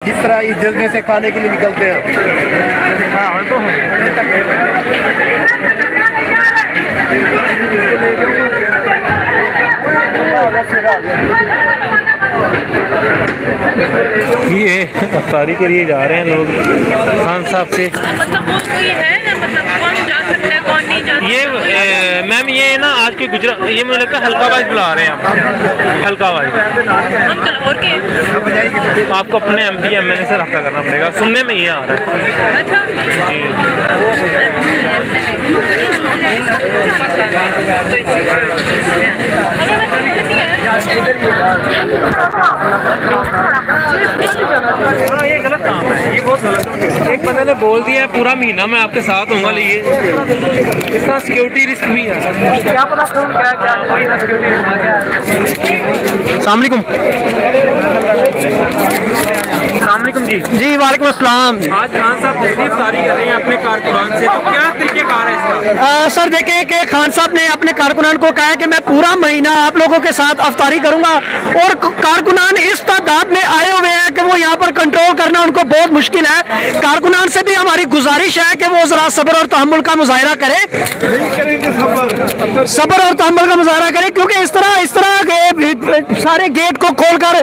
जिस तरह इस जज्बे से खाने के लिए निकलते हैं। हाँ तो ये अफ्तारी के लिए जा रहे हैं लोग खान साहब से। मतलब वो कोई है ना, मतलब कौन जा सकता है कौन नहीं जा सकता? ये मैम ये ना आज के गुजरात, ये मुझे लगता है हल्का वाइज बुला रहे हैं आप, हल्का वाइज। अंकल और के आपको अपने MP MLA से रब्ता करना पड़ेगा, सुनने में ये आ रहा है। हाँ ये गलत काम है, ये बहुत गलत है। एक बंदे ने बोल दिया है पूरा महीना मैं आपके साथ होऊंगा, लिए इसका सिक्योरिटी रिस्क भी है। क्या पता क्या कोई ना सिक्योरिटी रिस्क। अस्सलाम वालेकुम जी वालेकुम अस्सलाम। आज खान साहब तशरीफ जारी कर रहे हैं अपने कारकुनान से, तो क्या तरीक़ेकार है इसका? सर देखिए कि खान साहब ने अपने कारकुनान को कहा है कि मैं पूरा महीना आप लोगों के साथ अफ्तारी करूंगा, और कारकुनान इस तादाद में आए हुए हैं कि वो यहाँ पर कंट्रोल करना उनको बहुत मुश्किल है। कारकुनान से भी हमारी गुजारिश है कि वो जरा सब्र और तहम्मुल का मुजाहरा करे, सब्र और तहम्मुल का मुजाहरा करे, क्योंकि इस तरह के सारे गेट को खोलकर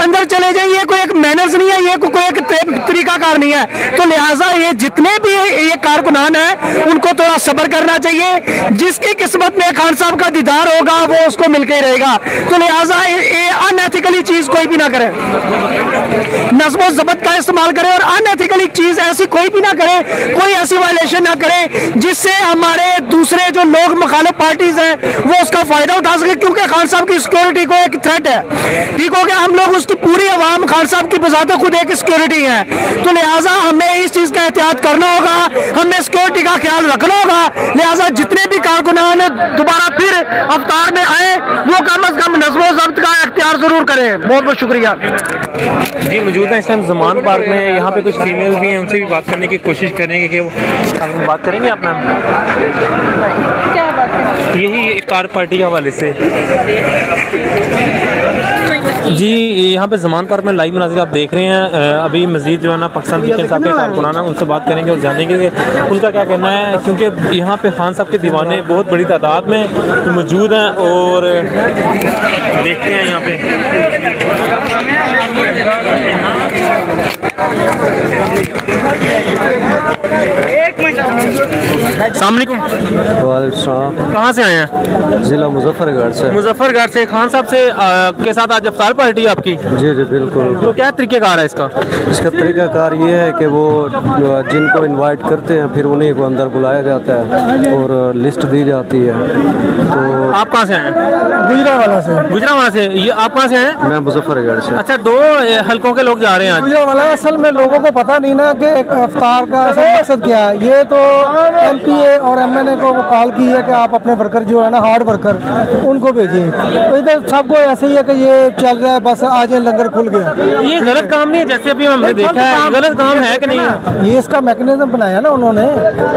अंदर चले जाए, ये कोई एक मैनर्स नहीं है, ये कोई एक तरीकाकार नहीं है। तो लिहाजा ये जितने भी ये कारकुनान है उनको थोड़ा सब्र करना चाहिए। जिसकी किस्मत में खान साहब का दीदार होगा वो उसको मिलकर ही रहेगा। तो लिहाजा ये अनएथिकली चीज कोई भी ना करे, नज़्म ज़ब्त का इस्तेमाल करे, और अनएथिकली चीज ऐसी कोई भी ना करे, कोई ऐसी वायलेशन ना करे जिससे हमारे दूसरे जो लोग मुखालिफ पार्टीज हैं वो उसका फायदा उठा सके, क्योंकि खान साहब की सिक्योरिटी को एक थ्रेट है। ठीक हो गया, हम लोग उसकी पूरी आवाम खान साहब की बजाते खुद एक सिक्योरिटी है। तो लिहाजा हमें इस चीज का एहतियात करना होगा, हमें सिक्योरिटी का ख्याल रखना होगा। लिहाजा जितने भी कारकुनान दोबारा फिर अवतार में आए वो कम अज कम नज़्म ज़ब्त का इख्तियार जरूर करें। बहुत बहुत शुक्रिया जी। मौजूद है इस टाइम ज़मान पार्क में, यहाँ पे कुछ फीमेल भी हैं, उनसे भी बात करने की कोशिश करेंगे कि वो बात करेंगे अपना यही एक कार पार्टी के हवाले से। जी यहाँ पे ज़मान पार्क में लाइव मुनाज़िर आप देख रहे हैं। अभी मज़ीद जो है ना पाकिस्तान पीपल्स साहब के कारकुनान उनसे बात करेंगे और जानेंगे कि उनका क्या कहना है, क्योंकि यहाँ पे खान साहब के दीवाने बहुत बड़ी तादाद में मौजूद हैं। और देखते हैं यहाँ पे अस्सलामुअलैकुम। कहाँ से आए हैं? जिला मुजफ्फरगढ़ से। मुजफ्फरगढ़ से। खान साहब से के साथ आज अफ्तार पार्टी है आपकी? जी जी बिल्कुल। तो क्या तरीक़ेकार है इसका? इसका तरीक़ाकार ये है कि वो जिनको इनवाइट करते हैं फिर उन्हीं को अंदर बुलाया जाता है और लिस्ट दी जाती है। तो आप कहाँ से आए हैं? गुजरावाला से। गुजरावाला से। ये आप कहाँ से हैं? मैं मुजफ्फरगढ़ से। अच्छा, दो हलकों के लोग जा रहे हैं आज। गुजरावाला असल में लोगों को पता नहीं ना कि अफ्तार का मकसद क्या है। ये तो MPA और MNA को कॉल की है कि आप अपने वर्कर जो है ना हार्ड वर्कर उनको भेजिए। तो इधर सबको ऐसे ही है कि ये चल रहा है बस आज ये लंगर खुल गया। ये गलत काम नहीं है, जैसे अभी हमने देखा है, गलत काम है कि नहीं? ये इसका मैकेनिज्म बनाया ना उन्होंने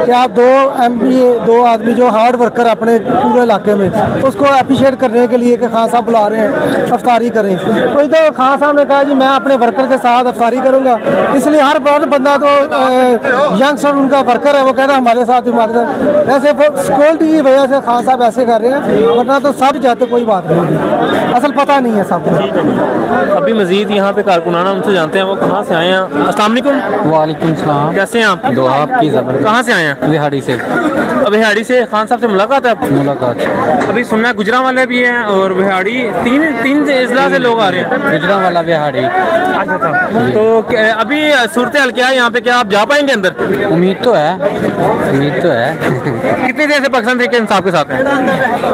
कि आप दो MPA दो आदमी जो हार्ड वर्कर अपने पूरे इलाके में उसको अप्रिशिएट करने के लिए कि खान साहब बुला रहे हैं अफ्तारी करें। तो इधर खान साहब ने कहा जी मैं अपने वर्कर के साथ अफ्तारी करूंगा, इसलिए हर बंदा तो यंगस्टर उनका वर्कर है वो कहता है हमारे साथ हमारे साथ। ऐसे सिक्योरिटी की वजह से खान साहब ऐसे कर रहे हैं, वरना तो सब जाते कोई बात नहीं, असल पता नहीं है सबको। अभी मजीद यहाँ पे कारकुनाना उनसे जानते हैं वो कहाँ से आए हैं। अस्सलाम वालेकुम। वालेकुम सलाम। कैसे हैं आप? दुआ आपकी ज़बरदस्त। कहाँ से आए हैं? बिहाड़ी से। बिहाड़ी से। खान साहब से मुलाकात है? मुलाकात। अभी सुनना गुजरावाला भी हैं और बिहाड़ी, तीन जिला से लोग आ रहे हैं। गुजरावाला बिहाड़ी। अच्छा था। तो अभी सूरत हाल क्या है यहाँ पे, क्या आप जा पाएंगे अंदर? उम्मीद तो है, उम्मीद तो है। कितनी देर से पाकिस्तान तहरीक इंसाफ के साथ हैं?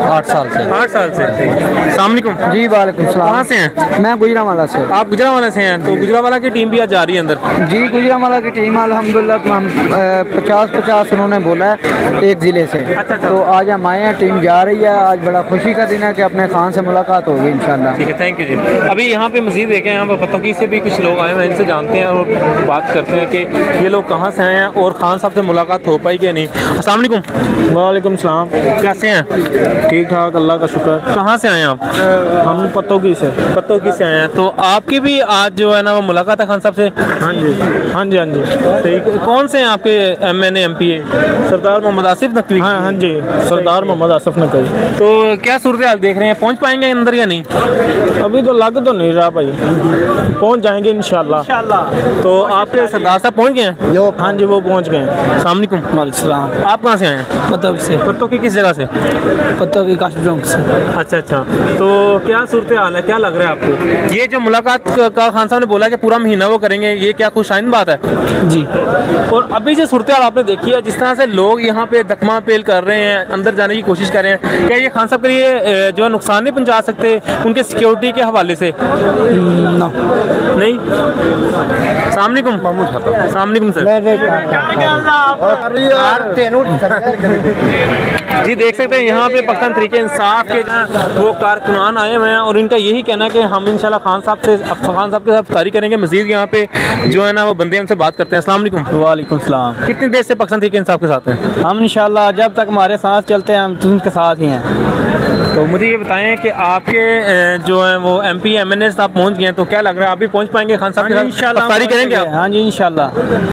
8 साल से। 8 साल से। अस्सलाम वालेकुम। जी वालेकुम सलाम। कहाँ से हैं? मैं गुजरावाला से। आप गुजरावाला से हैं, तो गुजरावाला की टीम भी आज जा रही है अंदर? जी गुजरावाला की टीम अल्हम्दुलिल्लाह 50-50 उन्होंने बोला है एक ज़िले से। अच्छा। तो आज हम आए हैं, टीम जा रही है। आज बड़ा खुशी का दिन है कि अपने खान से मुलाकात होगी इंशाल्लाह। ठीक है, थैंक यू जी। अभी यहाँ पे मजीद देखें, यहाँ पर पतंगी से भी कुछ लोग आए हैं, इनसे जानते हैं और बात करते हैं कि ये लोग कहाँ से आए हैं और खान साहब से मुलाकात हो पाई कि नहीं। अस्सलाम वालेकुम। वालेकुम सलाम। कैसे हैं? ठीक ठाक, अल्लाह का शुक्र। कहाँ से आए हैं आप? हम पत्तोगी से। पत्तोगी से आए हैं। तो आपकी भी आज जो है ना वो मुलाकात है खान साहब से? हाँ जी हाँ जी हाँ जी। ठीक। कौन से हैं आपके MNA MP? सरदार मोहम्मद आसिफ नकवी। हाँ हाँ जी, सरदार मोहम्मद आसिफ नकवी। तो क्या सूरत हाल देख रहे हैं, पहुँच पाएंगे अंदर या नहीं? अभी तो लग तो नहीं रहा भाई, पहुँच जाएंगे इंशाल्लाह। तो आपके सरदार साहब पहुँच गए हैं? हाँ जी, वो पहुँच गए। अस्सलाम वालेकुम। सलाम। आप कहाँ से आए हैं? पत्तोगी से। पत्तोगी किस जगह से? पत्तोगी काशी चौक से। अच्छा अच्छा। तो क्या सूरत हाल है, क्या लग रहा है आपको? ये जो मुलाकात का खान साहब ने बोला कि पूरा महीना वो करेंगे, ये क्या खुशाइन बात है? जी। और अभी जो सूरत हाल आपने देखी है, जिस तरह से लोग यहाँ पे धकमा पेल कर रहे हैं, अंदर जाने की कोशिश कर रहे हैं, क्या ये खान साहब के लिए जो है नुकसान नहीं पहुँचा सकते उनके सिक्योरिटी के हवाले से? नहीं। अस्सलाम वालेकुम सर। जी देख सकते हैं यहाँ पे पाकिस्तान तरीके इंसाफ के वो कारकुनान आए हुए हैं और इनका यही कहना है कि हम इंशाल्लाह खान साहब के साथ अफ्तारी करेंगे। मजीद यहाँ पे जो है ना वो बंदे हमसे बात करते हैं। अस्सलाम वालेकुम। वालेकुम सलाम। कितनी देर से पाकिस्तान तरीके इंसाफ के साथ हैं? हम इंशाल्लाह जब तक हमारे साथ चलते हैं हम उनके साथ ही हैं। तो मुझे ये बताएं कि आपके जो है वो MP MNA साहब पहुँच गए हैं, तो क्या लग रहा है आप भी पहुँच पाएंगे खान साहब के साथ? अफ्तारी करेंगे आप? हाँ जी इंशाल्लाह।